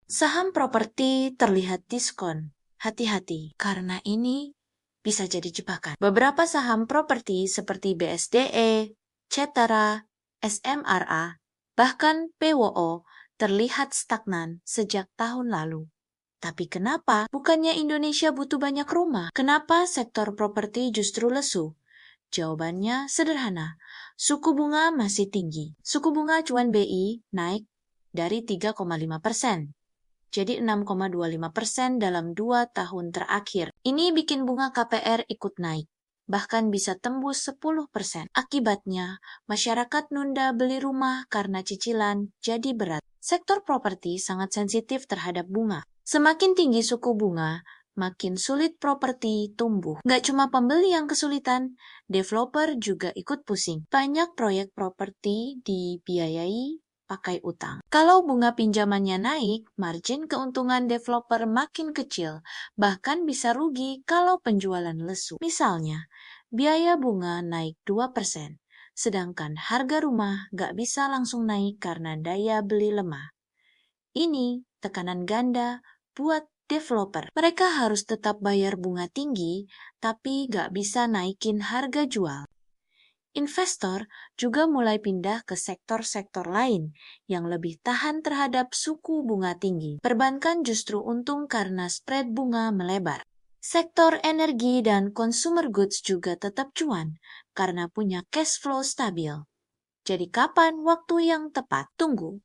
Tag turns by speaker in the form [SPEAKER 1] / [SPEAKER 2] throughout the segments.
[SPEAKER 1] Saham properti terlihat diskon. Hati-hati, karena ini bisa jadi jebakan. Beberapa saham properti seperti BSDE, Cetera, SMRA, bahkan PWO terlihat stagnan sejak tahun lalu. Tapi kenapa? Bukannya Indonesia butuh banyak rumah? Kenapa sektor properti justru lesu? Jawabannya sederhana, suku bunga masih tinggi. Suku bunga acuan BI naik dari 3,5%. Jadi 6,25% dalam 2 tahun terakhir. Ini bikin bunga KPR ikut naik, bahkan bisa tembus 10%. Akibatnya, masyarakat nunda beli rumah karena cicilan jadi berat. Sektor properti sangat sensitif terhadap bunga. Semakin tinggi suku bunga, makin sulit properti tumbuh. Nggak cuma pembeli yang kesulitan, developer juga ikut pusing. Banyak proyek properti dibiayai pakai utang. Kalau bunga pinjamannya naik, margin keuntungan developer makin kecil, bahkan bisa rugi kalau penjualan lesu. Misalnya, biaya bunga naik 2%, sedangkan harga rumah nggak bisa langsung naik karena daya beli lemah. Ini tekanan ganda buat developer. Mereka harus tetap bayar bunga tinggi, tapi nggak bisa naikin harga jual. Investor juga mulai pindah ke sektor-sektor lain yang lebih tahan terhadap suku bunga tinggi. Perbankan justru untung karena spread bunga melebar. Sektor energi dan consumer goods juga tetap cuan karena punya cash flow stabil. Jadi kapan waktu yang tepat? Tunggu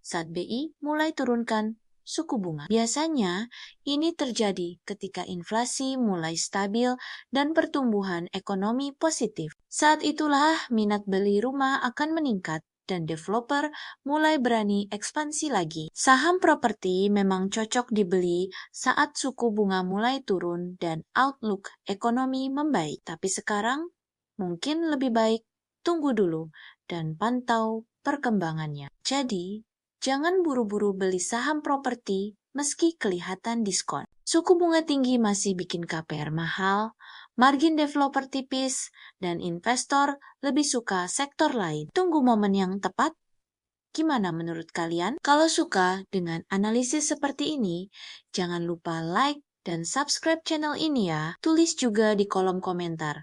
[SPEAKER 1] saat BI mulai turunkan suku bunga. Biasanya ini terjadi ketika inflasi mulai stabil dan pertumbuhan ekonomi positif. Saat itulah minat beli rumah akan meningkat dan developer mulai berani ekspansi lagi. Saham properti memang cocok dibeli saat suku bunga mulai turun dan outlook ekonomi membaik. Tapi sekarang mungkin lebih baik tunggu dulu dan pantau perkembangannya. Jadi, jangan buru-buru beli saham properti meski kelihatan diskon. Suku bunga tinggi masih bikin KPR mahal, margin developer tipis, dan investor lebih suka sektor lain. Tunggu momen yang tepat. Gimana menurut kalian? Kalau suka dengan analisis seperti ini, jangan lupa like dan subscribe channel ini ya. Tulis juga di kolom komentar.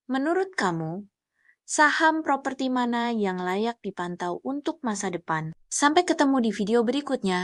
[SPEAKER 1] Menurut kamu, saham properti mana yang layak dipantau untuk masa depan? Sampai ketemu di video berikutnya.